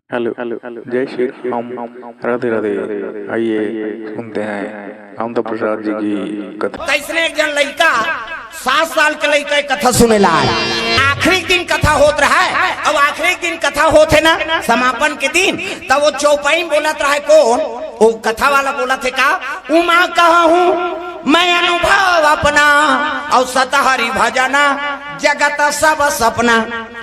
Hello hello जय श्री राम। राधे राधे। आइए सुनते हैं आमदा प्रसाद जी की कथा। कैसने एक जन लड़का 7 साल के लड़का कथा सुने ला आखिरी दिन कथा होत रहा है। अब आखिरी दिन कथा होते ना समापन के दिन तब वो चौपाई बोलत रहा है। कौन वो कथा वाला बोला थे का उमा कहा हूँ मैं अनुभव अपना और सतहरी भजना जगत सब सपना।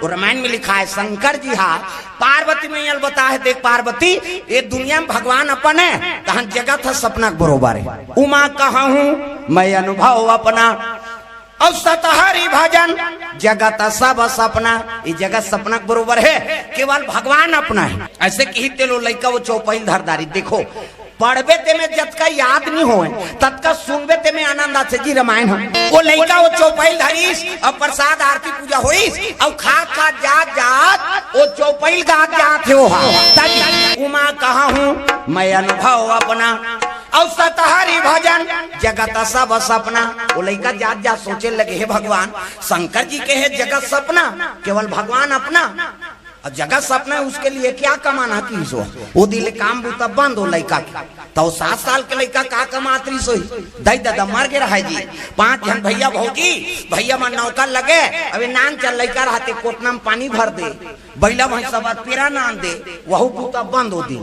रामायण में लिखा है शंकर जी हा पार्वती में यल बता है। देख पार्वती ये दुनिया में भगवान अपन है तहन जगत है सपना के बरोबर है। उमा कहा हूँ मैं अनुभव अपना और सतहरी भजन जगत सब सपना। ये जगत सपना के बरोबर है केवल भगवान अपना है। ऐसे कहते लो लड़का वो चौपाई धरदारी देखो पढ़बे ते में जत का याद नहीं हो तत्का सुनबे ते में आनंद आते जी रामायण वो लड़का वो चौपाई धरीस और प्रसाद आरती पूजा होइस और खा खा जात जात वो चौपाई गात जात हो। उमा कहा हूँ मैं अनुभव अपना और सतहरी भजन जगत सब सपना। वो लड़का जात जात सोचे लगे हे भगवान शंकर जी के है जगत सपना केवल भगवान अपना और जगत सपना है उसके लिए क्या कमाना की सो वो दिल काम बूता बंद हो लड़का तो 7 साल के लड़का का कमात्री सोई दई दादा मर गए रहा जी। 5 जन भैया भौजी भैया मन नौकर लगे अभी नान चल लड़का रहते कोटना में पानी भर दे बैला भैंस सब पेरा नान दे वह बूता बंद हो दी।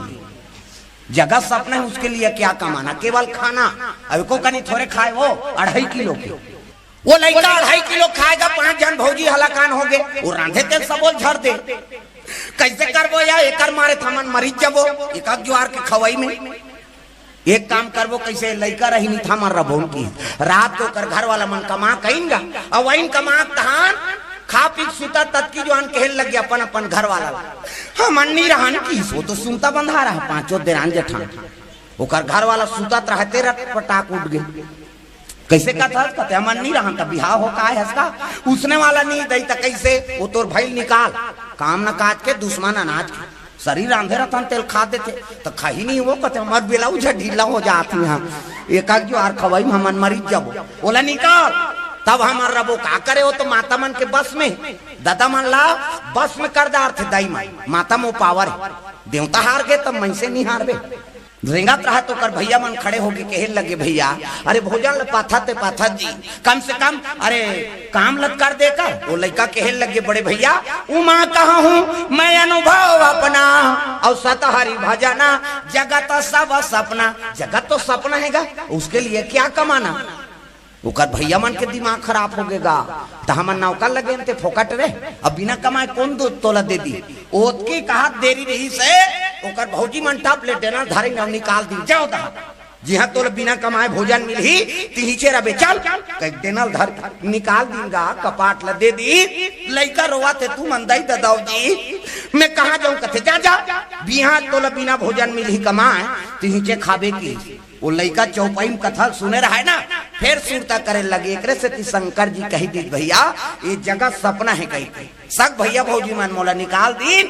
जगत सपना है उसके लिए क्या कमाना केवल खाना। अभी को कहीं थोड़े खाए वो 2.5 किलो के वो लड़का 2.5 किलो खाएगा। 5 जन भौजी हलाकान हो गए वो रांधे तेल सबोल झड़ दे कैसे करबो या एकर मारे थमन मरीज जबो एक ज्वार के खवाई में एक काम करबो कैसे लड़का रही नहीं था मर रबो की रात को कर घर वाला मन कमा कहेंगा और वही कमा तहान खा पी सुता तत्की जो कहल लग गया अपन अपन घर वाला हम अन्नी रहन की सो तो सुनता बंधा रहा 5 दिन जेठान ओकर घर वाला सुता रहते रट पटाक उठ गए कैसे का था कहते हम नहीं रहा था बिहार हो का है इसका उसने वाला नहीं दई त कैसे वो तोर भाई निकाल काम न काट के दुश्मन अनाज के शरीर आंधे रहता तेल खा देते तो खाई नहीं वो कहते मर बेलाऊ ढीला हो जाती यहाँ एक जो आर खवाई हम मरीज जब बोला निकाल तब हमार रबो का करे हो तो माता मन के बस में दादा मन ला बस में कर दार थे दाई माता में पावर देवता हार गए तब मन से नहीं हारबे रेंगात रहा तो कर भैया मन खड़े होके कहे लगे भैया अरे भोजन पाथा जी कम से कम अरे काम लग कर देकर वो लड़का कहे लगे बड़े भैया उमा कहा हूँ मैं अनुभव अपना और सतहरी भजना जगत सब सपना। जगत तो सपना हैगा उसके लिए क्या कमाना। ओकर भैया मन के दिमाग खराब हो गएगा तो हम नौकर लगे थे फोकट रे अब बिना कमाए कौन दूध तोला दे दी ओतकी कहा देरी रही से ओकर भौजी मन टप ले देना धारी न निकाल दी जाओ दा जी हाँ तोला बिना कमाए भोजन मिल ही तीचे रबे चल कह देना धर निकाल दूंगा कपाट ला दे दी लड़का रोवा थे तू मन दई दादा जी मैं कहाँ जाऊँ कथे जा जा बिहा तोला बिना भोजन मिल ही कमाए तीचे खाबे की। वो लड़का चौपाई में कथा सुने रहा है ना फिर सुरता करे लगे एक से शंकर जी कही दी भैया ये जगत सपना है कही सब भैया भौजी मन मोला निकाल दी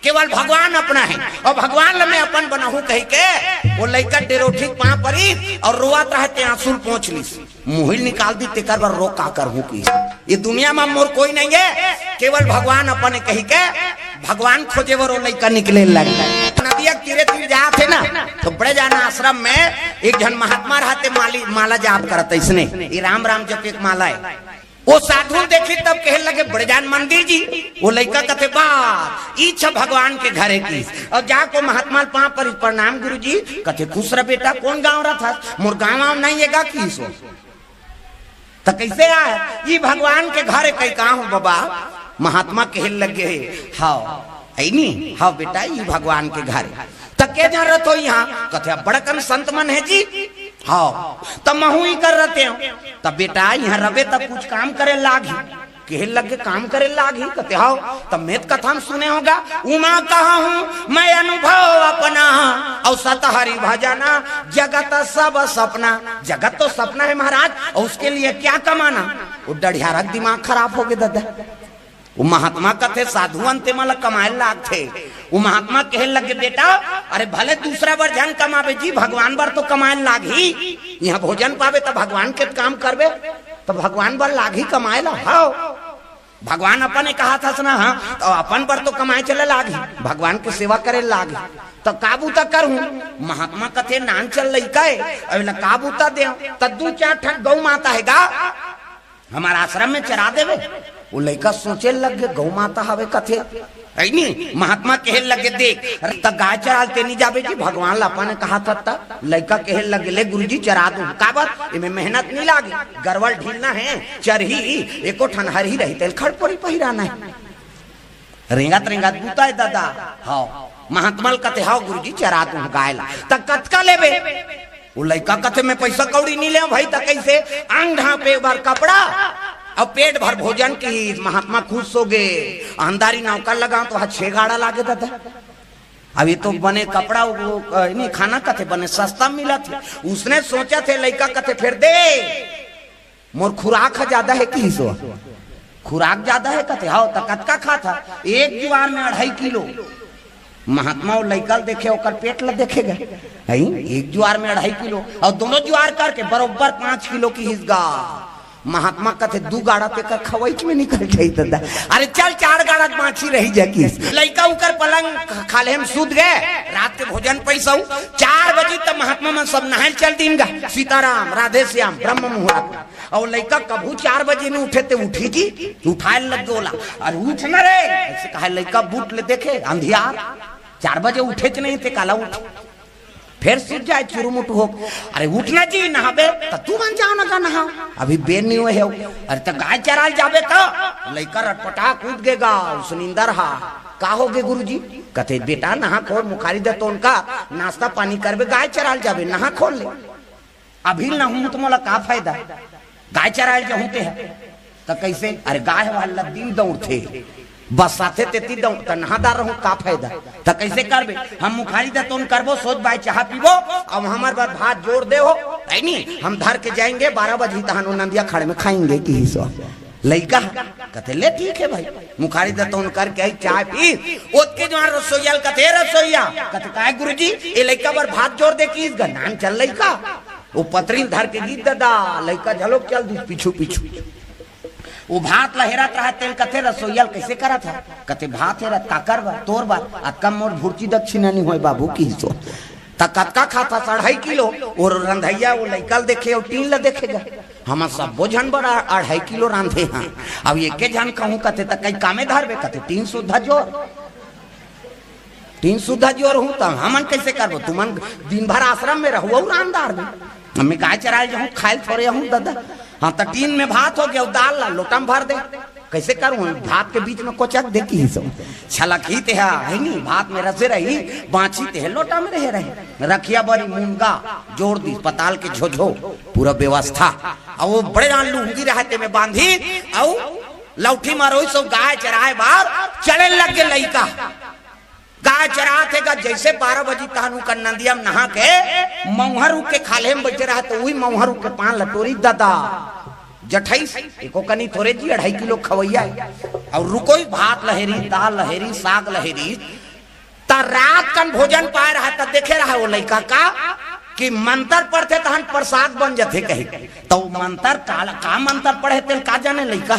केवल भगवान अपना है और भगवान मैं अपन बनाहू कही के वो लड़का डेरोठी पा परी और रोआत रहते आंसू पहुंच ली मुहिल निकाल दी तेकर बार रो का कर की ये दुनिया में मोर कोई नहीं है केवल भगवान अपन कही के भगवान खोजे वो लड़का निकले लगे नदिया तीरे तीर जाते ना तो बड़े जाना आश्रम में एक जन महात्मा रहते माला जाप करते इसने ये राम राम जप एक माला है वो साधु देखी तब कहे लगे बड़े जान मंदिर जी वो लड़का कहते बात इच्छा भगवान के घरे की और जाको महात्मा पा पर प्रणाम गुरु जी कहते खुश रह बेटा कौन गाँव रहा था मोर गाँव नहीं है की सो तो कैसे आए ये भगवान के घरे कई कहा हूँ बाबा महात्मा कहे लगे हाँ नहीं हाँ बेटा ये भगवान के घर तक क्या जान रहे हो यहाँ कथे बड़कन संत मन है जी हाँ तब महू ही कर रहते हो तब बेटा यहाँ रबे तब कुछ काम करे लागी कहे लगे काम करे लागी कहते हाँ तब मेत कथा में सुने होगा उमा कहा हूँ मैं अनुभव अपना और सतहरी भजना जगत सब सपना। जगत तो सपना है महाराज और उसके लिए क्या कमाना। वो डढ़ियारा दिमाग खराब हो गए दादा वो महात्मा कथे साधुअन ते मला कमाए लाग थे वो महात्मा कहे लगे बेटा अरे भले दूसरा बार जन कमावे जी भगवान बार तो कमाए लाग ही यहाँ भोजन पावे तो भगवान के काम करवे तो भगवान बार लाग ही कमाए ला हाँ भगवान अपन ने कहा था ना, हाँ तो अपन पर तो कमाए चले लागी, भगवान की सेवा करे लागी, तो काबू तक करूं। महात्मा कथे नान चल लइका है, अब काबू तक दे तद्दू 4 ठक गौ माता है गा हमारा आश्रम में चरा देवे। वो लइका सोचे लग गए गौ माता हवे कथे नहीं। महात्मा कहे लगे देख त गाय चरालते नहीं जावे जी, भगवान लापा ने कहा था त लइका कहे लगे ले गुरुजी चरा दूं, काबर इमे मेहनत नहीं लागे, गरवल ढीलना है, चरही एको ठनहर ही रही तेल खड़पोरी पहिराना है, रेंगत रेंगत बूता है दादा। हां महात्मा कथे हां गुरुजी चरा दूं गाय ला, त कतका लेबे। वो लइका कथे में पैसा कौड़ी नहीं ले भाई, त कैसे अंग ढापे बार कपड़ा अब पेट भर भोजन की। महात्मा खुश हो गए, अंधारी नौकर लगा तो वहां 6 गाड़ा लागे दादा। अभी तो बने कपड़ा नहीं खाना कथे बने सस्ता मिला थे। उसने सोचा थे लड़का कथे फिर दे मोर खुराक ज्यादा है कि सो खुराक ज्यादा है कथे हाउ त कतका खा था, एक ज्वार में 2.5 किलो। महात्मा लइका देखे ओकर पेट ला देखेगा है, एक ज्वार में 2.5 किलो और दोनों ज्वार करके बरोबर 5 किलो की हिस्सा। महात्मा कथे 2 गाड़ा पे कर खवैच में निकल जाई दादा। अरे चल 4 गाड़ा बाछी रही जाकी। लइका उकर पलंग खाले हम सूत गए, रात के भोजन पैसा 4 बजे तक महात्मा मन सब नहाल चल दिन गा, सीताराम राधे श्याम ब्रह्म मुहूर्त। और लइका कभू 4 बजे नहीं उठे ते उठी जी उठाए लग गोला, अरे उठ न रे ऐसे कहा लइका बूट ले देखे अंधियार 4 बजे उठे च नहीं थे, काला उठ फिर सूझ जाए चुरुमुट हो। अरे उठना जी नहाबे तो तू मन जाओ ना नहा, अभी बेर नहीं हुए हो। अरे तो गाय चराल जाबे तो लइका रटपटा कूद गेगा सुनिंदर हा का हो गे गुरुजी कथे बेटा नहा खोल मुखारी दे तो उनका नाश्ता पानी करबे, गाय चराल जाबे नहा खोल ले। अभी ना हूं तो मोला का फायदा, गाय चराल जहूते है तो कैसे। अरे गाय वाला दिन दौड़ते बस साथे तेती दौड़ त नहादार रहूं का फायदा, तो कैसे करबे। हम मुखारी दे तो करबो सोच भाई चाह पीबो अब हमार बार भात जोड़ दे हो नहीं, हम धर के जाएंगे 12 बजे तहन नंदिया खड़े में खाएंगे की हिस्सा। लइका कहते ले ठीक है भाई, मुखारी दे तो करके चाय पी ओतके जो रसोईया कहते रसोईया कहते का गुरुजी ए लइका बार भात जोड़ दे की नाम चल लइका। वो पतरी धर के गीत दादा लइका झलोक चल दी पीछू पीछू। वो भात लहरा रहा तेल कथे रसोईयल कैसे करा था, कथे भात है काकर बा तोर बा कम मोर भुर्ची दक्षिणा नहीं होए बाबू की सो तकतका खाता 2.5 किलो। और रंधैया वो लइकल देखे और 3 ला देखेगा, हम सब भोजन बड़ा 2.5 किलो रांधे हैं। अब एक के जान कहूं कथे तक कई कामे धरबे कथे 3 सुधा जोर हूं तब हमन कैसे करबो, तुमन दिन भर आश्रम में रहो रामदार में हमें गाय चराए जाऊं खाए थोड़े हूं दादा। हाँ तो 3 में भात हो गया दाल ला लोटा में भर दे, कैसे करूं भात के बीच में कोचक दे की सब छलक ही ते है नहीं, भात में रसे रही बांची ते लोटा में रहे रखिया बड़ी मुंगा जोड़ दी पताल के झोझो पूरा व्यवस्था। और वो बड़े लुंगी रहते में बांधी और लौठी मारो सब गाय चराए बार चले लग गए लइका। गाय चराते गा जैसे 12 बजे तहनु कर नंदिया में नहा के मौहरू के खाले में बैठे रहा तो वही मौहरू के 5 लटोरी दादा जठई एको कनी थोड़े जी 2.5 किलो खवैया और रुको भात लहेरी दाल लहेरी साग लहेरी। ता रात कन भोजन पाए रहा था देखे रहा वो लइका का कि मंत्र पढ़ते तहन प्रसाद बन जाते कहे तो मंत्र का मंत्र पढ़े तेल का जाने लइका।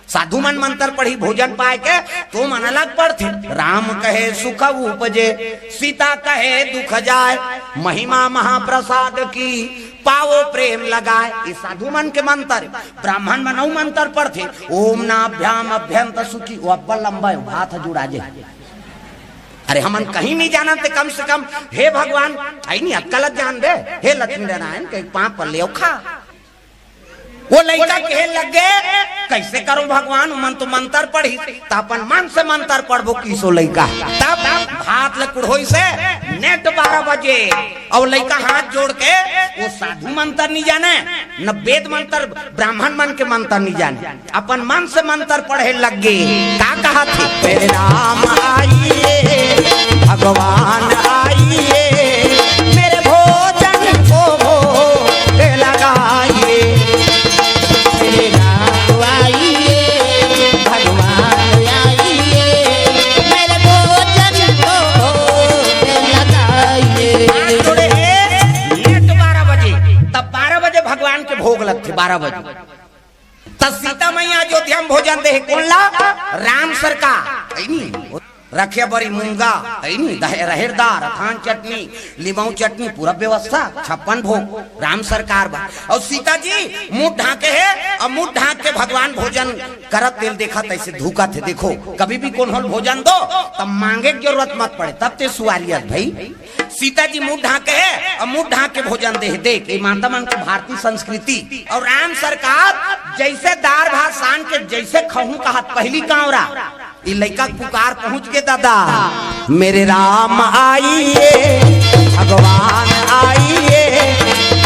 साधु मन मंत्र पढ़ी भोजन पाए के तो मन अलग पढ़ते। राम कहे सुख उपजे सीता कहे दुख जाए, महिमा महाप्रसाद की पावो प्रेम लगाए। ये साधु मन के मंत्र। ब्राह्मण मनऊ मंत्र पढ़ते ओम नाभ्याम अभ्यंत सुखी वो अब्बा लंबा हाथ जुड़ा जाए। अरे हमन कहीं नहीं जाना ते कम से कम हे भगवान आई नहीं अक्कल जान दे, हे लक्ष्मी नारायण के 5 पल्ले खा। वो लड़का कहे लगे कैसे करो भगवान मन तो मंत्र पढ़ी तापन मन से मंत्र पढ़बो किसो लड़का तब हाथ ले कुड़ोई से नेट 12 बजे और लड़का हाथ जोड़ के वो साधु मंत्र नहीं जाने न वेद मंत्र ब्राह्मण मन के मंत्र नहीं जाने अपन मन से मंत्र पढ़े लगे। का कहा थी मेरे राम आइए भगवान आइए मेरे भोजन को भोग लगाइए, भोग लगते 12 बजे। तब सीता मैया अयोध्या में भोजन दे कौन ला? राम सरकार रखे बड़ी मूंगा रहेरदार अथान चटनी लीमऊ चटनी पूरा व्यवस्था 56 भोग राम सरकार बा। और सीता जी मुंह ढाके है और मुंह ढाक के भगवान भोजन करत तेल देखा तैसे धूका थे। देखो कभी भी कौन होल भोजन दो तब मांगे की जरूरत मत पड़े, तब ते सुवालियत भाई। सीता जी मुंह ढाके है और मुंह ढाक के भोजन दे देख मानता मन के भारतीय संस्कृति। और राम सरकार जैसे दार भात सान के जैसे खहू कहा पहली कांवरा ये लड़का पुकार पहुंच के दादा मेरे राम आइए भगवान आइए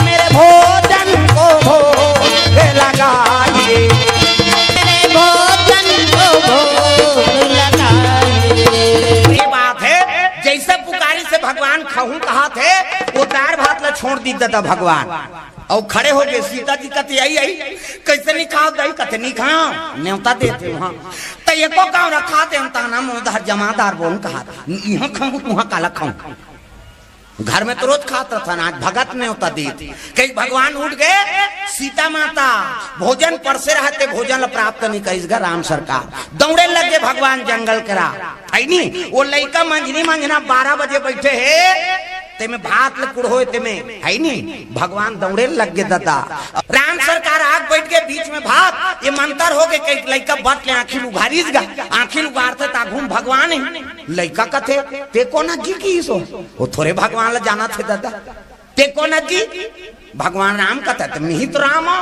मेरे भोजन को भोग लगाइए मेरे भोजन को भोग लगाइए। ये बात है जैसे पुकारी से भगवान खहू कहा थे वो दार भात ला छोड़ दी दादा भगवान और खड़े हो गए। सीता जी कहते आई कैसे नहीं खाओ दही कहते नहीं खाओ न्योता देते वहां तो एको गाँव रखा दे नाम उधर जमादार बोल कहा यहाँ खाऊं वहां काला खाऊं। घर में तो रोज खाता था ना, आज भगत ने होता दी कई भगवान उठ गए। सीता माता भोजन परसे रहते भोजन प्राप्त नहीं करेगा। राम सरकार दौड़े लगे भगवान जंगल करा नहीं वो लड़का मंझनी मंझना 12 बजे बैठे है ते में भात लकुड़ होए ते में है नहीं भगवान दौड़े लग गए दादा। राम सरकार आग बैठ के बीच में भात ये मंतर हो गए कई लड़का बट ले आखिर उघारीस गा आखिर उगारते ता घूम भगवान है लड़का कथे ते कोना जी की सो वो थोड़े भगवान ला जाना थे दादा ते कोना जी भगवान राम कथे तो मिही तो राम हो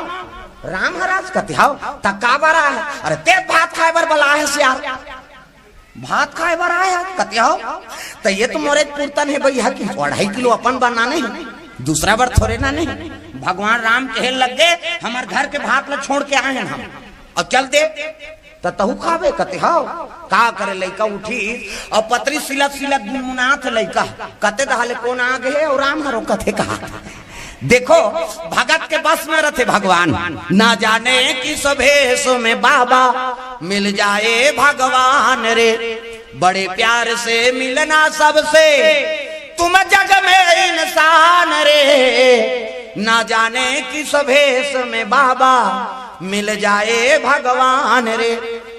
राम हराज कथे हाउ ता का बरा है अरे ते भात खाए बर बला है यार भात खाए बर आया कते हो तो ये तो मोरे पूर्तन है भैया कि 2.5 किलो अपन बनाने दूसरा बार थोड़े ना नहीं। भगवान राम कहे लग गए हमारे घर के भात ला छोड़ के आए हम और चल दे तो तहु खावे कते हो का करे लड़का उठी और पतरी सिलत सिलत गुनगुनाथ लड़का कते दहाले कौन आ गए और राम हरो कथे कहा। देखो भगत के बस में रहते भगवान ना जाने किस भेषों में बाबा मिल जाए भगवान रे बड़े प्यार से मिलना सबसे तुम जग में इंसान रे ना जाने किस भेष में बाबा मिल जाए भगवान रे।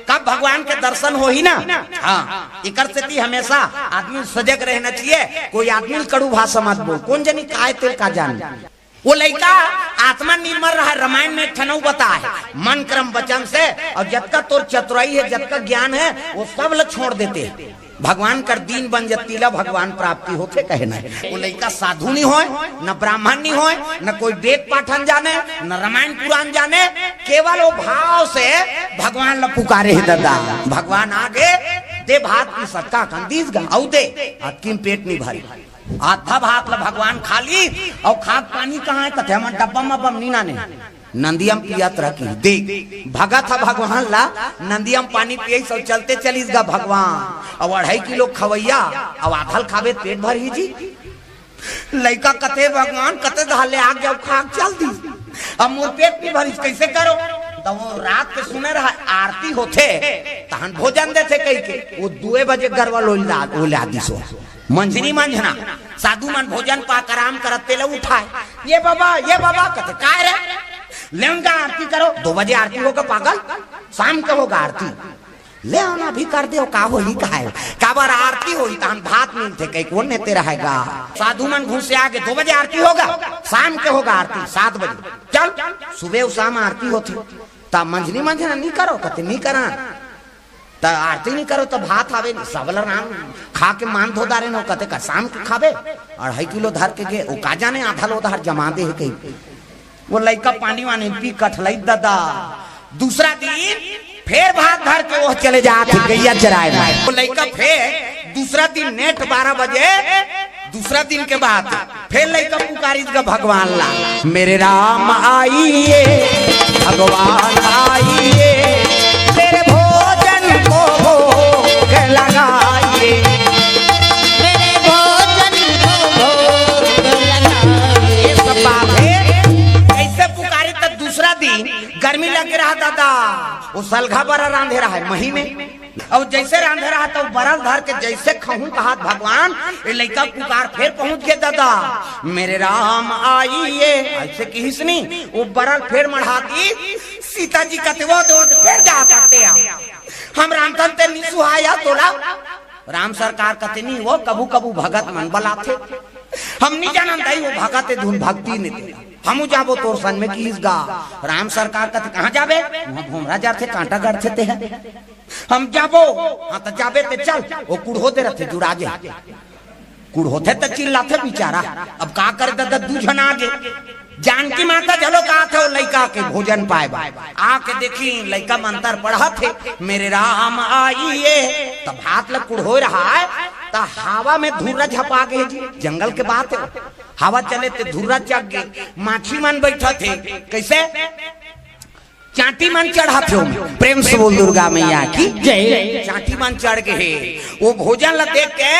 कब भगवान के दर्शन हो ही ना हाँ इकर से हमेशा आदमी सजग रहना चाहिए। कोई आदमी कड़ू भाषा मत बोल कौन जनी काय तेल का जान वो लड़का आत्मा निर्मल रहा। रामायण में एक ठनऊ बता है मन क्रम वचन से और जतका तोर चतुराई है जतका ज्ञान है वो सब ल छोड़ देते भगवान कर दीन बन जतीला भगवान प्राप्ति होते कहे ना। वो लड़का साधु नहीं होए न ब्राह्मण नहीं होए न कोई वेद पाठन जाने न रामायण पुराण जाने केवल वो भाव से भगवान ला पुकारे है दादा। भगवान आगे दे भात की सत्ता कंदीस गा औ दे आदमी पेट नहीं भरी आधा भात ला भगवान खा ली और खाद पानी कहाँ है कथे हम डब्बा में नीना ने नंदियम पियत रखी दे भगत था भगवान ला नंदियम पानी पिए सब चलते चलीस गा भगवान और 2.5 किलो खवैया और आधल खावे पेट भर ही जी। लड़का कते भगवान कते धाले आग जाओ खाक चल दी अब मोर पेट नहीं भरी कैसे करो तो वो रात के सुने रहा आरती होते तहन भोजन देते कई के वो 2 बजे गरवा लोला दी सो मंझनी मंझना साधु मन भोजन पाक आराम करते ले उठाए ये बाबा कहते का रे लेंगा आरती करो 2 बजे आरती होगा पागल शाम को होगा आरती ले आना भी कर दे का हो ही कहा का बार आरती होई तहन भात मिलते कई कौन नेते रहेगा। साधु मन घुसे आगे 2 बजे आरती होगा शाम के होगा आरती 7 बजे चल सुबह शाम आरती होती ता मंझनी मंझना नहीं करो कहते नहीं करा तो आरती नहीं करो तो भात आवे सबल राम खा के मान धो दारे नो कहते का शाम के खावे 2.5 किलो धर के गे वो का जाने आधा लो धर जमा दे है कहीं वो लड़का पानी वानी पी कठलाई दादा। दूसरा दिन फिर भात धर के वो चले जाते गैया चराए वो लड़का फिर दूसरा दिन नेट 12 बजे दूसरा दिन के बाद फिर लड़का पुकारिस का भगवान ला मेरे राम आइए भगवान आइए तेरे भोजन को भोग लगाइए मेरे भोजन को भोग लगाइए। सब बात है कैसे पुकारे तब दूसरा दिन गर्मी लग रहा दादा वो सलघा बरा रांधे रहा है मही में और जैसे रांधे रहा तो बरल धर के जैसे खहू कहा भगवान लड़का पुकार फिर पहुंच गए दादा मेरे राम आइए ऐसे किसनी वो बरल फिर मढ़ा दी सीता जी कहते वो तो फिर जा सकते हम रामचंद्र ते नहीं सुहाया तोला। राम सरकार कहते नहीं वो कबू कबू भगत मन बला थे हम नहीं जानन दाई वो भगत है धुन भक्ति ने हम जाबो तोर सन में कीस गा। राम सरकार कहते कहां जाबे वहां भोमरा जाते कांटा गढ़ते ते है हम जाबो हां तो जाबे ते चल वो कुड़हो दे रहते जुड़ागे कुड़हो थे तो चिल्लाते बेचारा अब का करे दादा दू जन आगे जानकी माता चलो कहा थे लड़का के भोजन पाए आके देखी लड़का मंत्र पढ़ा थे मेरे राम आइए तब हाथ लग कुड़हो रहा है तो हवा में धुर्रा झपा गए जी जंगल के बात है हवा चले थे धुर्रा चढ़ गए माछी मन बैठा थे कैसे चाटी मन चढ़ा थे प्रेम से बोल दुर्गा मैया की जय। चाटी मन चढ़ गए वो भोजन ला देख के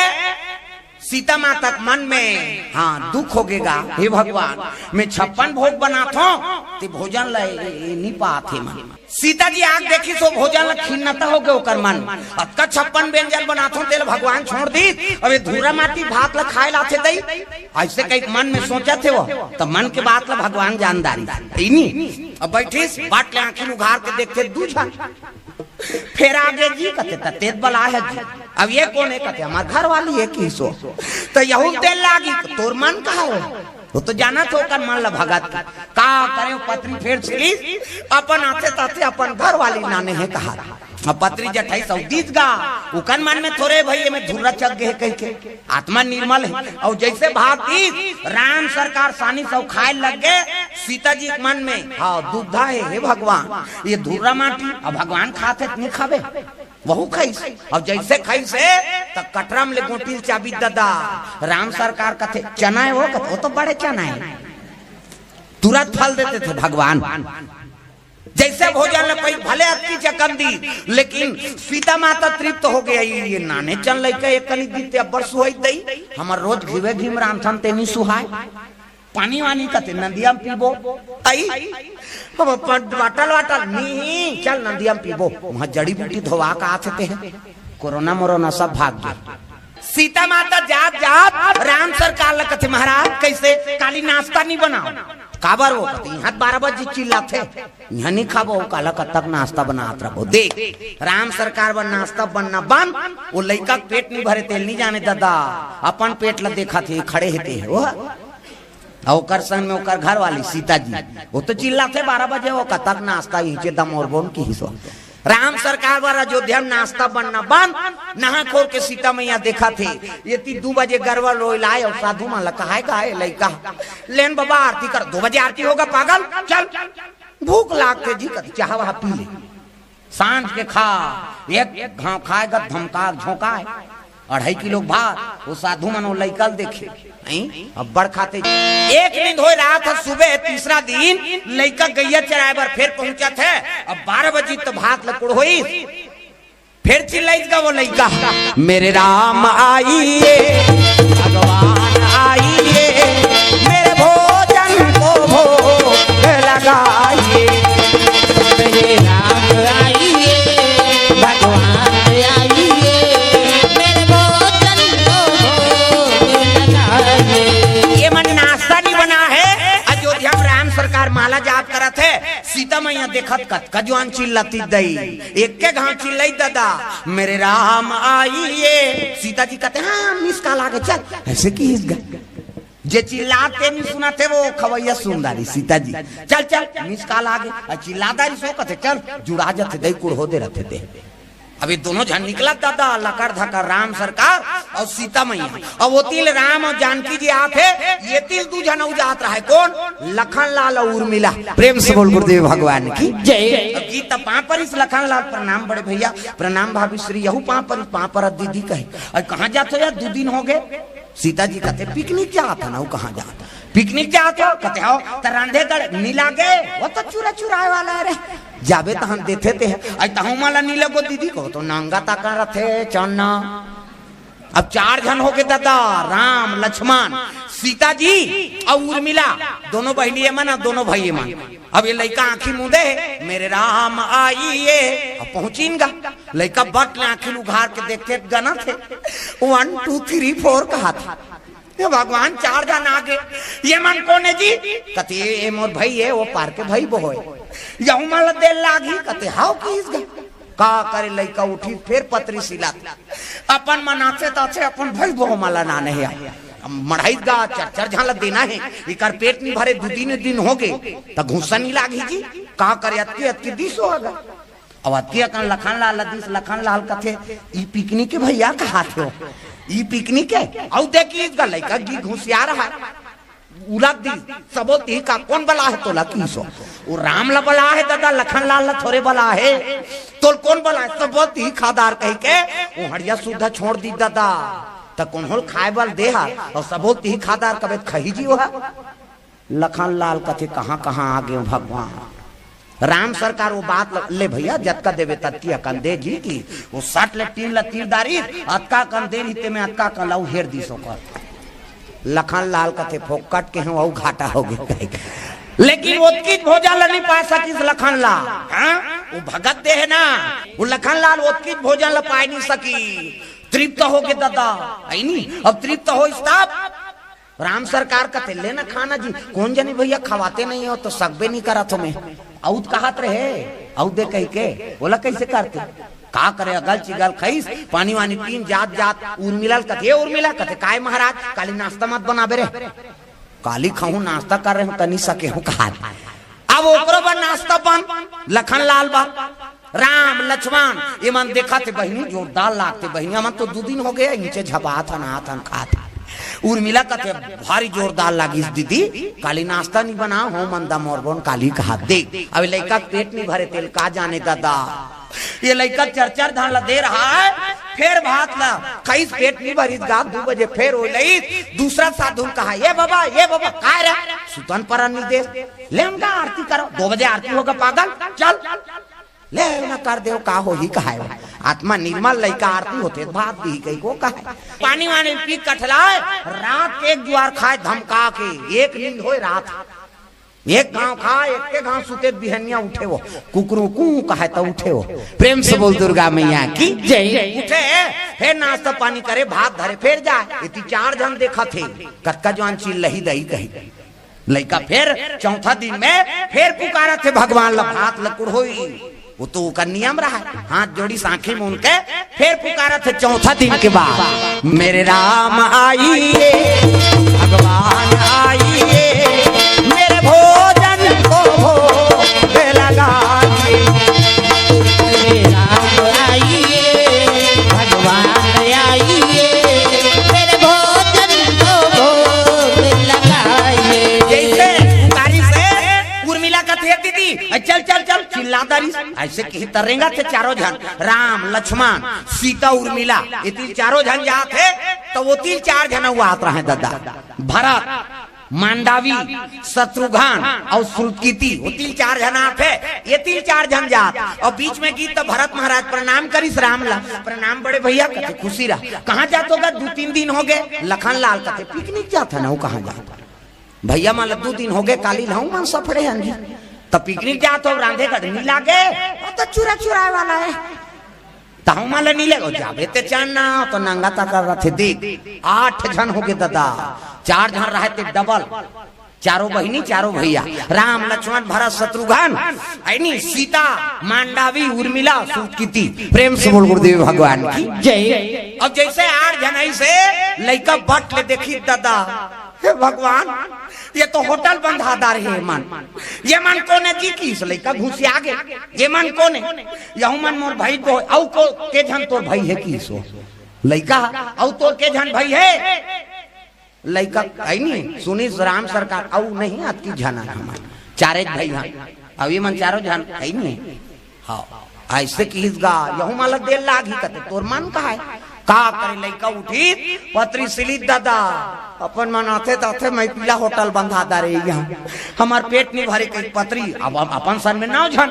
सीता माता मन में हाँ दुख हो गएगा हे भगवान मैं 56 भोग बनाता ते भोजन ला नहीं पाते मन। सीता जी आग देखी सो भोजन ला खिन्नता हो गए ओकर मन अतका 56 व्यंजन बनाता तेल भगवान छोड़ दी अब धूरा माटी भात ला खाए लाते दई ऐसे कई मन में सोचा थे वो तब मन के बात ला भगवान जानदारी नहीं अब बैठी बाट ले आंखी उघार के देखते दूजा फिर आगे जी कहते तेज बला है जी अब ये कौन है कहते हमारे घर वाली है की सो तो यहू तेल लागी तो तोर मन कहा है वो तो जाना तो कर मन ला भगत का करे पत्री फेर छिली अपन आते ताते अपन घर वाली नाने है कहा अब पत्री जठाई सऊदीस गा उकन मन में थोड़े भैया में धुर्रा चक गए कह के आत्मा निर्मल है और जैसे भागती राम सरकार सानी सब खाए लग गए सीता जी के मन में हाँ दुग्धा है हे भगवान ये धुर्रा माटी अब भगवान खाते नहीं खावे वहू खाई और जैसे खाई से तब कटरा में गोटी चाबी दादा राम सरकार का थे चना है वो तो बड़े चना है तुरंत फल देते थे भगवान जैसे भोजन भले अति चकम दी लेकिन सीता माता तृप्त हो गया ये नाने चल लइका एक कनी दीते अब्बर सुहाई दई हमर रोज घिवे घिम रामथन तेनी सुहाय पानी वानी कते नदिया पीबो आई अब वाटल वाटल नहीं चल नदिया पीबो वहां जड़ी बूटी धोवा का आते हैं कोरोना मोरोना सब भाग गए। सीता माता जात जात राम सरकार लगते महाराज कैसे काली नाश्ता नहीं बनाओ काबर वो यहाँ 12 बजे चिल्लाते यहाँ नहीं खाबो काला तक नाश्ता बनात रहो देख राम सरकार बन नाश्ता बनना बंद वो लड़का पेट नहीं भरे तेल नहीं जाने दादा अपन पेट ला देखा थे खड़े हेते वो ओकर संग में ओकर घर वाली सीता जी वो तो चिल्लाते 12 बजे वो कतक नाश्ता नीचे दम और बोन की हिस्सा राम सरकार वाला अयोध्या में नाश्ता बनना बंद नहा खोल के सीता मैया देखा थे ये 2 बजे गरवा रोई लाए और साधु मान कहा गाय लड़का लेन बाबा आरती कर 2 बजे आरती होगा पागल चल भूख लागते जी कर चाह वहा पी ले सांझ के खा एक घाव खाएगा धमका झोंका 2.5 किलो भात वो साधु मन लड़का देखे अब बड़ खाते एक दिन हो रहा था सुबह तीसरा दिन लड़का गैया चराए बार फिर पहुंचा थे अब 12 बजे तो भात लकुड़ हुई फिर चिल्लाएगा वो लड़का मेरे राम आइए भगवान आइए मेरे भोजन को भोग लगाइए मेरे राम आइए भगवान आइए मेरे भोजन को भोग लगाइए। ये मन नाश्ता नहीं बना है अयोध्या में राम सरकार माला जाप करा थे सीता मैया देखत कत कजवान चिल्लाती दई एक के घाव चिल्लाई दादा मेरे राम आइए सीता जी कहते हाँ मिस काल आगे चल ऐसे की जे चिल्लाते नहीं सुनाते वो खवैया सुंदरी सीता जी चल चल मिस काल आगे चिल्लाता सो कहते चल जुड़ा जाते दई कुड़ होते रहते थे। अभी दोनों जन निकला दादा लकड़ धकर राम सरकार और सीता मैया और वो तिल राम और जानकी जी आते ये तिल 2 जन जात रहा है कौन लखन लाल और उर्मिला प्रेम से बोल गुरुदेव भगवान की जय। गीत पर इस लखन लाल प्रणाम बड़े भैया प्रणाम भाभी श्री यहू पापर दीदी कहे और कहाँ जाते यार 2 दिन हो गए सीता जी कहते पिकनिक जाता ना वो कहाँ जाता पिकनिक जाते हो कहते हो तो रांधे गड़ नीला गए वो तो चुरा चुराए वाला है जाबे तो हम देते थे तहु माला नीला को दीदी को तो नांगा ताका रथे चन्ना अब 4 जन हो गए दादा राम लक्ष्मण सीता जी और उर्मिला दोनों बहनी मन और दोनों भाई मन अब ये लड़का आंखी मुदे मेरे राम आइए अब पहुंचीगा लड़का बट आंखी उघार के देखते गना थे 1 2 3 4 कहा था ये भगवान 4 जन आगे ये मन कौन है जी कहते ये मोर भाई है वो पार के भाई वो है यहू माला दे लागी कहते हाउ किस गा का करे लइका उठी फिर पत्री सिलात अपन मनाते ताचे अपन भाई बहु माला ना नहीं आया मढ़ाई गा चर झाला देना है इकर पेट नहीं भरे दो दिन हो गए त घुसा नहीं लागी जी का करे अतके दिस होगा अब अतके कन लखन लाल दिस लखन लाल कथे ई पिकनिक के भैया कहा थे ई पिकनिक है औ देखी इस गा लइका गी घुसिया रहा उलट दी सबो ती का कौन बला है तोला कीसो वो राम ला बला है दादा लखन लाल ला थोड़े बला है तोल कौन बला है सबो ती खादार कह के वो हड़िया सुधा छोड़ दी दादा त कौन होल खाए बल देहा और सबो ती खादार कबे खही जी हो लखन लाल कथे कहां कहां आ गए भगवान राम सरकार वो बात ले भैया जतका देवे तत्की कंदे जी की वो 60 ले 3 ला तीरदारी अतका कंदे रीते में अतका कलाऊ हेर दी सो कर लखन लाल कथे फोकट के हैं वो घाटा हो गया लेकिन वो की भोजन नहीं पा सकी लखन लाल हाँ वो भगत दे है ना वो लखन लाल वो की भोजन ला पाई नहीं सकी तृप्त हो गए दादा आई नहीं अब तृप्त हो स्ताप राम सरकार कथे लेना खाना जी कौन जानी भैया खवाते नहीं हो तो सकबे नहीं करा तुम्हें औद कहत रहे औद दे कह के बोला कैसे करते का करे अगल चिगल खईस पानी वानी पीन जात जात उर्मिला कथे उर्मिला कथे काय महाराज काली नाश्ता मत बनाबे रे काली खाऊं नाश्ता कर रहे हूं तनी सके हूं कहा अब ओकरो बा नाश्ता बन लखन लाल बा राम लक्ष्मण ये मन देखा थे बहनी जोरदार लागते बहनी मन तो 2 दिन हो गया नीचे झपा था ना था खा था उर्मिला कथे भारी जोरदार लगी दीदी काली नाश्ता नहीं बना हो मंदा मोरबोन काली कहा देख अब लड़का पेट नहीं भरे तेल का जाने दादा ये लड़का चरचर धान दे रहा है फिर भात ला कई पेट नहीं भरी गा 2 बजे फिर हो लई दूसरा साधु कहा ये बाबा का रे सुतन पर नहीं दे ले उनका आरती करो 2 बजे आरती होगा पागल चल ले ना कर दे का हो ही कहा आत्मा निर्मल लइका आरती होते भात दी कई को कहा पानी वानी पी कठलाए रात एक द्वार खाए धमका के एक नींद होए रात एक गांव खाए एक के गांव सुते बिहनिया उठे वो कुकरू कू कहे तो उठे वो प्रेम से बोल दुर्गा मैया की जय उठे फिर नाश्ता पानी करे भात धरे फिर जाए इतनी 4 जन देखा थे कतका जवान चील लही दही कही लइका फिर चौथा दिन में फिर पुकारा थे भगवान ला भात लकुड़ होई वो तो का नियम रहा है हाथ जोड़ी सांखी में उनके फिर पुकारा थे चौथा दिन के बाद मेरे राम आइए भगवान आइए मेरे भोजन को भोग लगाइए मेरे राम आइए भगवान आइए मेरे भोजन को भोग लगाइए जैसे पुकारी से उर्मिला का थे दीदी चल चल चल चिल्लादारी ऐसे कहीं तरेंगा थे 4 जन राम लक्ष्मण सीता उर्मिला ये 4 जन जाते तो वो 4 जन वो आत रहे दादा भरत मांडवी शत्रुघ्न और श्रुतकीति वो 4 जन आते ये 4 जन जात और बीच में गीत तो भरत महाराज प्रणाम करिस रामला प्रणाम बड़े भैया कहते खुशी रहा कहाँ जात होगा 2-3 दिन हो गए लखन लाल कहते पिकनिक जाता ना वो कहाँ जाता भैया मान 2 दिन हो गए काली लाऊं मन सफरे हैं तो पिकनिक जा तो रांधे का नहीं लागे तो चुरा चुराए वाला है ताऊ माला नहीं लगो जाबे ते चांदना तो नंगा ता कर रहे थे देख 8 जन हो गए दादा 4 जन रहे थे डबल 4 बहिनी 4 भैया राम लक्ष्मण भरत शत्रुघ्न ऐनी सीता मांडवी उर्मिला सुकीति प्रेम से बोल गुरुदेव भगवान की जय अब जैसे 8 जन ऐसे लइका बट ले देखी दादा हे भगवान ये तो होटल बंधादार है ये मन कोने जी की लइका घुसी आगे ये मन कोने यहू मन मोर भाई को औ को के जन तोर भाई है की सो लइका औ तोर के जन भाई है लइका आई नहीं सुनी राम सरकार औ नहीं आत की जना हमार 4 भाई हां अब ये मन 4 जन आई नहीं हां ऐसे की गा यहू माला दे लागी कते तोर मन का है का करे लइका उठी पत्री सिली दादा अपन मनाते ताथे मैं पीला होटल बंधादा रे यहाँ हमार पेट नहीं भरे कई पत्री अब अपन सन में ना झन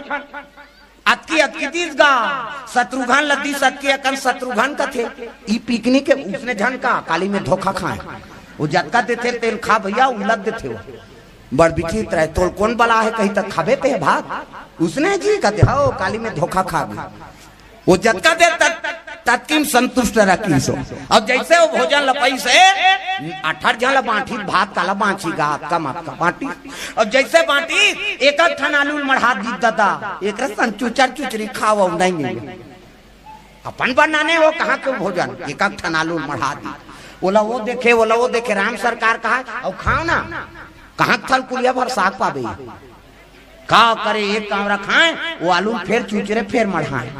अतकी तीस गा शत्रुघ्न लद्दी सतकी अकन शत्रुघ्न का थे ई पिकनिक के उसने झन का काली में धोखा खाए वो जतका देते तेल खा भैया उलट देते वो बड़ विचित्र है तोल कौन बला है कहीं तक खाबे पे भात उसने जी कहते हो काली में धोखा खा गई वो जतका दे तत्किम संतुष्ट रखी सो। अब जैसे वो भोजन लपई से 18 जन बांटी भात काला बांची गात का मत का बांटी। अब जैसे बांटी एक ठन आलू मढ़ा दी दादा एक रसन चुचर चुचरी खाओ नहीं अपन बनाने वो कहाँ के भोजन एक ठन आलू मढ़ा दी। बोला वो देखे राम सरकार कहा और खाओ ना कहाँ थल कुलिया भर साग पाबे का करे एक कामरा खाए वो आलू फिर चुचरे फिर मढ़ाए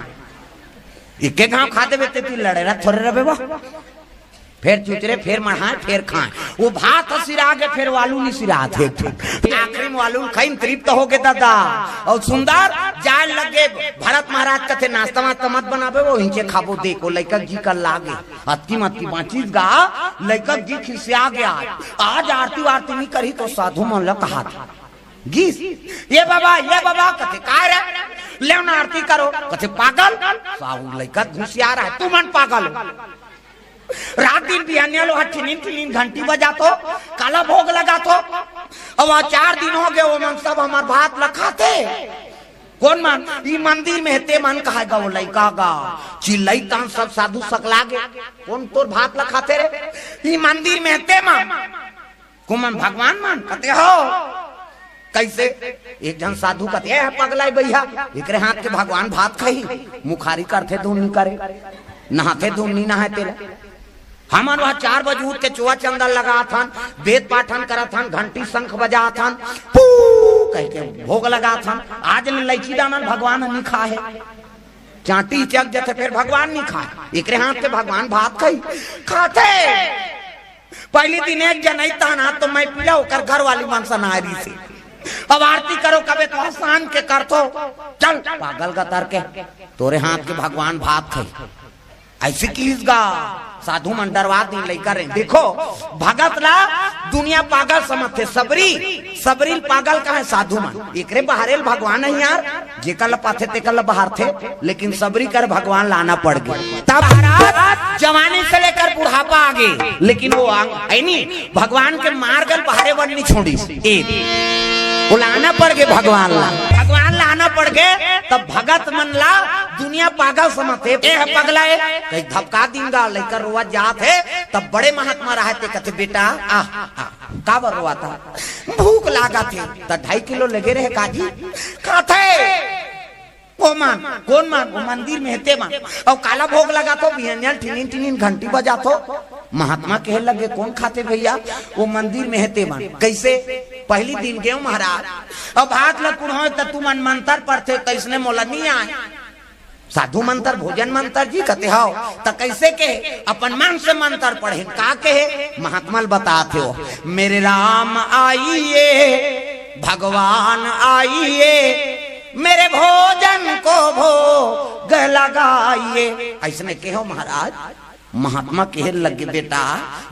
एक गाँव खाते बेते तू लड़े रहा थोड़े रहे बा फिर चुचरे फिर मढ़ाए फिर खाए वो भात सिरा के फिर वालू नहीं सिरा थे आखिरी में वालू खाई तृप्त हो गए दादा और सुंदर जाए लगे भरत महाराज कथे नाश्ता वास्ता मत बनावे वो हिंचे खाबो देखो लइकक जी का लागे अत्ती मत्ती बांचीस गा लइकक जी खिसिया गया आज आरती वारती नहीं करी तो साधु मन ला कहा था गीस ये बाबा कथे काय रे ले ना आरती करो कथे पागल साहू लइका घुसिया रहा है तू मन पागल रात दिन बिहानिया लो ठिनिन घंटी बजा तो काला भोग लगा तो अब 4 दिन हो गए वो मन सब हमार भात लखाते कौन मन ई मंदिर में हेते मन कहेगा वो लइका गा चिल्लाई तान सब साधु सकला गे कौन तोर भात लखाते रे ई मंदिर में हेते मन कुमन भगवान मन कहते हो कैसे एक जन साधु कहते पगलाई भैया एकरे हाथ के भगवान भात खाई मुखारी करते धून नहीं करे नहाते धून नहीं नहाते हमार वहाँ 4 बजे उठ के चुआ चंदन लगा था वेद पाठन करा था घंटी शंख बजा था कह के भोग लगा था आज लैची दाना भगवान नहीं खा है चाटी चक जाते फिर भगवान नहीं खाए एकरे हाथ के भगवान भात खाई खाते पहले दिन एक जन ना तो मैं पिला होकर घर वाली मनसा नारी से अब आरती करो कबे तो आसान के कर तो चल पागल का तर के तोरे हाथ के भगवान भात खाई ऐसे कीसगा साधु मन डरवा दी लइका रहे देखो भगत ला दुनिया पागल समझते सबरी पागल का है साधु मन एकरे बहारेल भगवान है यार जेकल पाथे तेकल बाहर थे लेकिन सबरी कर भगवान लाना पड़ गया तब जवानी से लेकर बुढ़ापा आगे लेकिन वो नहीं भगवान के मार्गल बहारे वन नहीं छोड़ी वो लाना पड़ गए भगवान लाना पड़ गए तब भगत मन ला दुनिया पागल समझते पगला कहीं धपका देंगा लेकर रोआ जात है तब बड़े महात्मा रहते कहते बेटा का बर रोआ था भूख लागा थे तो 2.5 किलो लगे रहे काजी खाते कौन मान वो मंदिर में हेते मान और काला भोग लगा तो बिहनिया टिनिन घंटी बजा तो महात्मा कहे लगे कौन खाते भैया वो मंदिर में हेते मान कैसे पहली दिन गए महाराज अब हाथ लकुड़ हो तो तू मन मंत्र पढ़ते कैसने मोला नहीं आए साधु मंत्र भोजन मंत्र जी कहते हो तो कैसे के अपन मन से मंत्र पढ़े का कहे महात्मा बताते हो मेरे राम आइए भगवान आइए मेरे भोजन को भोग लगाइए ऐसने कहो महाराज महात्मा कहे लगे बेटा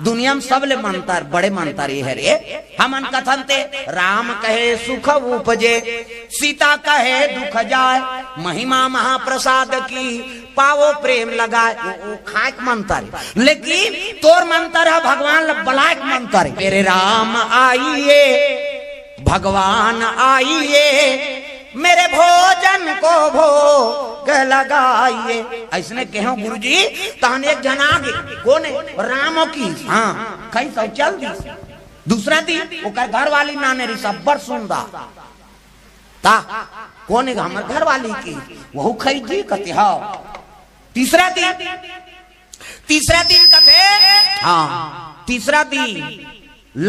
दुनिया में सब ले मंत्र बड़े मंत्र ये है रे हमन कथन ते राम कहे सुख उपजे सीता कहे दुख जाए महिमा महाप्रसाद की पावो प्रेम लगाए वो खाक मंत्र लेकिन तोर मंत्र है भगवान बलाक मंत्र मेरे राम आइए भगवान आइए मेरे भोजन को भोग लगाइए ऐसने कहो गुरुजी तहन एक जना आगे कौन है राम की हाँ कहीं सब चल दी दूसरा दिन ओकर घर वाली नाने री सब बड़ सुंदर ता कौन है हमर घर वाली की वहु खाई जी कहते हाँ तीसरा दिन कहते हाँ तीसरा दिन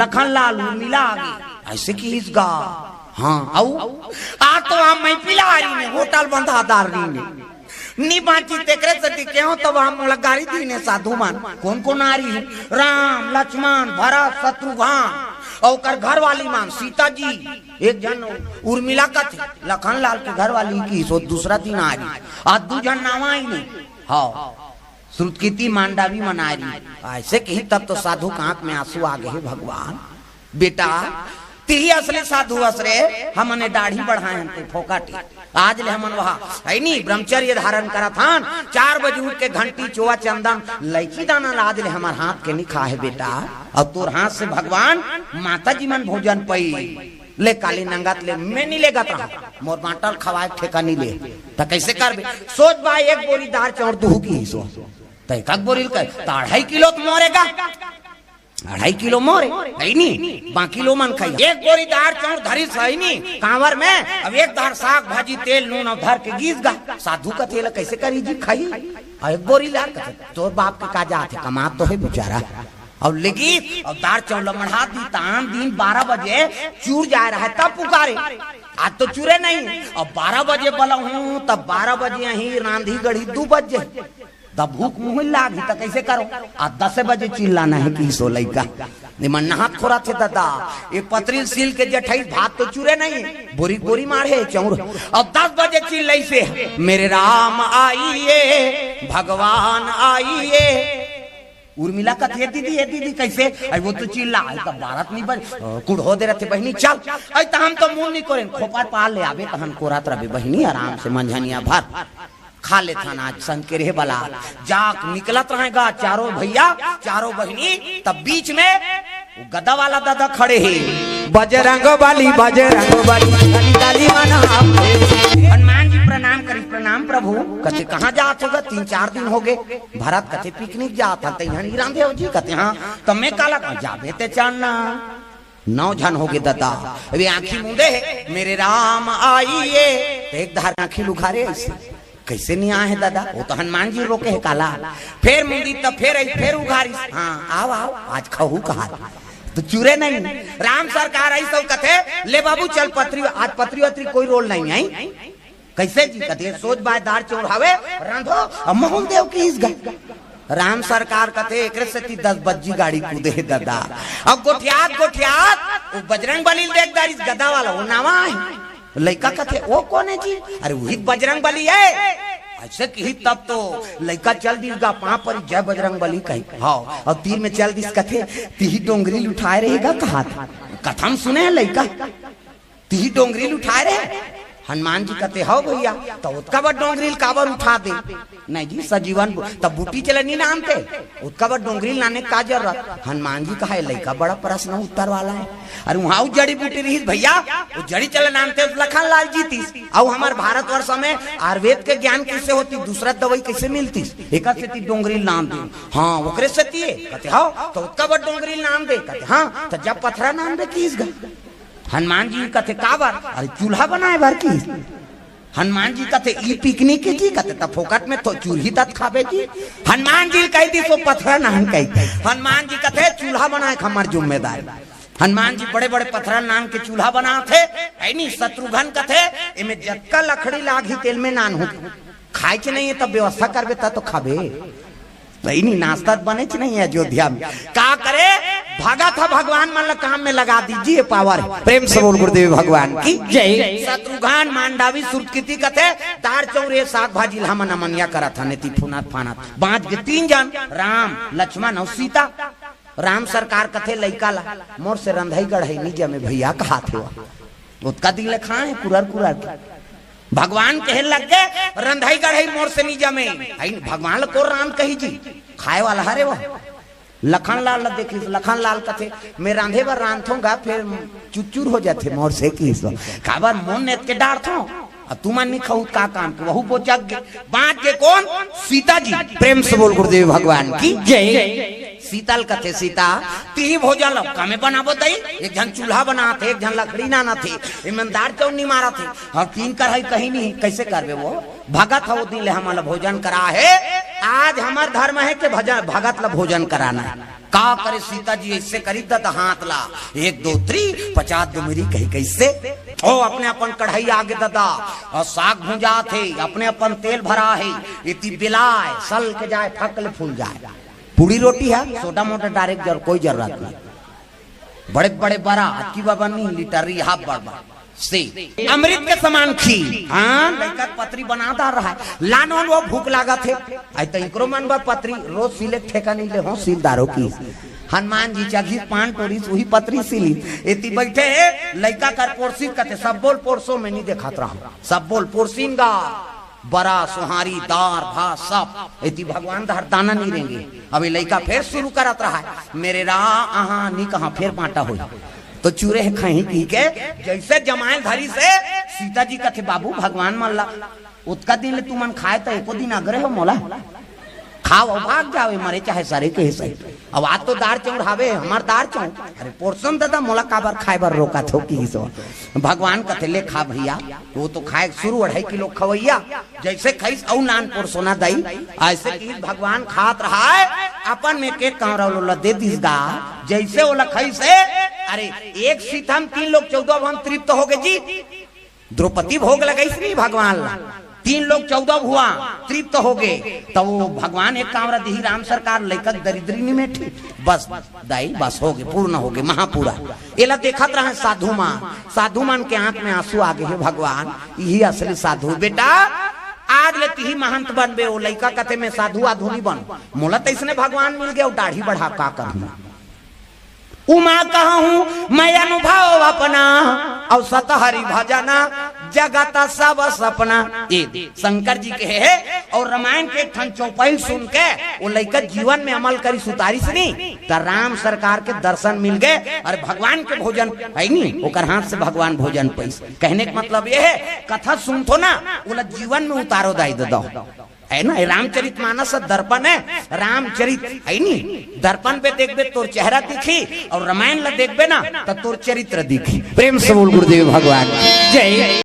लखन लाल मिला आगे ऐसे की इस गा हाँ आ तो हम मैं पिलारी ने होटल बंधादार नी बाची तेकरे सती क्यों तब हम गाड़ी दी ने साधु मान कौन आ रही राम लक्ष्मण भरत शत्रुघ्न और कर घर वाली मान सीता जी एक जन उर्मिला का थे लखन लाल के घर वाली की सो दूसरा दिन आ रही आज 2 जन नावा ही नहीं हाँ श्रुतकीर्ति मांडा भी मना रही ऐसे कही तब तो साधु के आंख में आंसू आ गए भगवान बेटा तिही असली साधु असरे हमने दाढ़ी बढ़ाए हैं फोकाटी आज ले हमन वहाँ है नहीं ब्रह्मचर्य धारण करा था 4 बजे उठ के घंटी चोआ चंदन लैची दाना आज ले हमार हाथ के नहीं खा है बेटा और तोर हाथ से भगवान माता जी मन भोजन पई ले काली नंगत ले मैं नहीं लेगा था मोर बाटल खवाए ठेका नहीं ले तो कैसे कर सोच बा एक बोरी दार चौड़ तू की सो तो एक बोरी का 2.5 किलो तो मोरेगा, 2.5 किलो मोरे है नहीं, बाकी लो मन खाई। एक बोरी दाल चाउर धरी सही नहीं कांवर में, अब एक दार साग भाजी तेल नून और धर के गीस गा। साधु का तेल कैसे करी जी खाई, एक बोरी ला तोर बाप के का जाते कमा तो है बेचारा। और लेकिन अब दार चाउर लमढ़ा दी तान दिन 12 बजे चूर जा रहा है तब पुकारे, आज तो चूरे नहीं। अब 12 बजे बोला हूँ तब 12 बजे यही रांधी गढ़ी 2 बजे, तब भूख मुँह लागी तो कैसे करो। आज 10 बजे चिल्लाना है कि सो लइका निमन नहात खोरा थे दादा, एक पतरी सील के जठाई भात तो चूरे नहीं, बोरी बोरी मारे चाउर। अब 10 बजे चिल्लाई से मेरे राम आइए भगवान आइए। उर्मिला का थे दीदी कैसे आई वो तो चिल्ला तब भारत नहीं बन कुड़ो दे रहे थे बहनी चल आई तो हम तो मुंह नहीं करें खोपा पाल ले आवे तो हम कोरात रहे बहनी आराम से मंझनिया भर खा ले था ना संग के रहे बला जाक निकलत रहेगा चारों भैया चारों बहनी। तब बीच में गदा वाला दादा खड़े है, बजरंग वाली गाली माना हनुमान जी प्रणाम करी, प्रणाम प्रभु। कहते कहाँ जात होगा, 3-4 दिन हो गए भारत कहते पिकनिक जाता रामदेव जी कहते हाँ तब मैं काला जाबे ते चाहना 9 जन हो गए दादा। अभी आंखी मुंदे है मेरे राम आइए, एक धार आंखी लुखारे ऐसे कैसे नहीं आए दादा, वो तो हनुमान जी रोके है काला। फिर मुंदी तब फिर उघारी, हाँ आओ आज खाऊ कहा तो चूरे नहीं। राम सरकार आई सब कथे ले बाबू चल पत्री, आज पत्री वत्री कोई रोल नहीं आई। कैसे जी कथे सोच बाजार चौरावे रांधो मोहन देव की इस गए। राम सरकार कथे एक से 10 बज्जी गाड़ी कूदे है दादा। अब गोठियात वो बजरंग बली देखदार इस गदा वाला वो नावा है लड़का कथे वो कौन है जी, अरे वही बजरंग बली है। ऐसे की तब तो लड़का चल दिस गा पा पर जय बजरंग बली कही हाँ, और तीर में चल दिस कथे तिही डोंगरी उठाए रहेगा कहा था कथम सुने लड़का तिही डोंगरी उठाए रहे। हनुमान जी कहते हो भैया तो उसका बड़ डोंगरी काबर उठा दे, नहीं जी सजीवन तब बूटी चले नहीं नाम थे उसका बड़ डोंगरी लाने का जरूरत। हनुमान जी कहा लड़का बड़ा प्रश्न उत्तर वाला है, अरे वहाँ जड़ी बूटी रही भैया वो जड़ी चले नाम थे लखन लाल जी तीस। और हमारे भारतवर्ष में आयुर्वेद के ज्ञान कैसे होती, दूसरा दवाई कैसे मिलती, एक डोंगरी नाम दे हाँ ओकरे से कहते हाँ तो उसका बड़ डोंगरी नाम दे कहते हाँ तो जब पथरा नाम दे किस गए। हनुमान जी कहते काबर, अरे चूल्हा बनाए भर की। हनुमान जी कहते ई पिकनिक जी कहते तब फोकट में तो चूल्ही तक खावे जी। हनुमान जी कही थी सो पथरा नाम कही, हनुमान जी कहते चूल्हा बनाए हमार जिम्मेदार। हनुमान जी बड़े बड़े पथरा नाम के चूल्हा बना थे नहीं। शत्रुघ्न कहते इनमें जक्का लकड़ी लागी तेल में नान हो खाए के नहीं है तब व्यवस्था करबे तो खाबे नहीं नाश्ता बने नहीं है अयोध्या में का करे भागा था भगवान मन काम में लगा दीजिए पावर। प्रेम से बोल गुरुदेव भगवान की जय। शत्रुघ्न मांडावी सुरकृति कथे दार चौरे साग भाजी हमन अमनिया करा था नेति फुनात फानात 5 के 3 जन राम लक्ष्मण और सीता। राम सरकार कथे लइका ला मोर से रंधाई गढ़ई निज में भैया कहा थे उसका दिल खाए कुरर भगवान कहे लग गए रंधाई गढ़ई मोर से निजा में भगवान को राम कही जी खाए वाला हरे वो लखन लाल देखी लखन लाल कथे मैं रांधे बार रांधूंगा फिर चुचुर हो जाते मोर से की काबर मोन नेत के डार थो अब तुम नहीं खाऊ का काम के वहू पोचक गे बांट के कौन सीता जी। प्रेम से बोल गुरुदेव भगवान की जय। सीतल कथे सीता ती भोजन लौका में बनाबो दई, एक जन चूल्हा बना थे एक जन लकड़ी ना थे ईमानदार चौन नहीं मारा थे और 3 कढ़ाई कहीं नहीं कैसे करबे वो भगत हो दिन ले हमारा भोजन करा है। आज हमार धर्म है कि भगत ला भोजन कराना का करे सीता जी ऐसे करी तो हाथ ला 1 2 3 50 दो मेरी कही कैसे ओ अपने अपन कढ़ाई आगे दादा और साग भुंजा थे अपने अपन तेल भरा है इतनी बिलाए सल के जाए फकल फूल जाए पूरी रोटी है छोटा मोटा डायरेक्ट कोई जरूरत नहीं बड़े बड़े बड़ा की बाबा नहीं लिटरी हाफ बड़ा से अमृत के समान खीर हाँ लड़का पत्री बनाता रहा है लानो वो भूख लागा थे आई तो इकरो मन बा पत्री रोज सिले ठेका नहीं ले हो सीलदारों की। हनुमान जी चाघी 5 टोरी वही पत्री सिली इति बैठे लड़का कर पोरसी कहते सब बोल पोरसो में नहीं देखा रहा सब बोल पोरसीन गा बड़ा सुहारी दार भात सब इति भगवान दहर दाना नहीं रहेंगे। अभी लड़का फिर शुरू करत रहा है मेरे राह आहा नहीं कहा फिर बांटा हो तो चूरे है खाई पी के जैसे जमाए धरी से सीता जी कथे बाबू भगवान मल्ला उसका दिन ले तुमन खाए तो एको दिन अग्रे हो मोला खाओ भाग जाओ मरे चाहे सारे के हिस्से। अब आज तो दार चौड़ हावे हमार दार चौड़ अरे पोर्सन दादा मोला काबर खाए बर रोका थो की सो भगवान कथले खा भैया वो तो खाए शुरू 2.5 किलो खवैया जैसे खाइस औ नान पोर्सोना दई ऐसे की भगवान खात रहा है अपन में के कांवरा दे दिस गा जैसे वो खाइस अरे एक सीथम 3 लोग 14 हम तृप्त हो गए जी। द्रौपदी भोग लगाई नहीं भगवान 3 लोग 14 हुआ तृप्त हो गए तो वो भगवान एक कामरा दी राम सरकार लेकर दरिद्री नहीं में थी बस दाई बस हो गए पूर्ण हो गए महापूरा एला देखत रहे साधु मान के आंख में आंसू आ गए भगवान यही असली साधु बेटा आज ले तिही महंत बनबे वो लड़का कथे में साधु आधुनी बन मोला तो इसने भगवान मिल गया दाढ़ी बढ़ा का कर उमा कहा हूँ मैं अनुभव अपना और सतहरी भजना जगत सब सपना ये शंकर जी के है और रामायण के ठन चौपाई सुन के वो लेकर जीवन में अमल करी सुतारी से नहीं तो राम सरकार के दर्शन मिल गए और भगवान के भोजन है नहीं ओकर हाथ से भगवान भोजन पैस कहने का मतलब ये है कथा सुन तो ना वो जीवन में उतारो दाई दो है ना रामचरित मानस दर्पण है रामचरित है नहीं दर्पण पे देखबे तोर चेहरा दिखी और रामायण ला देखबे ना तो तोर चरित्र दिखी। प्रेम से बोल गुरुदेव भगवान जय।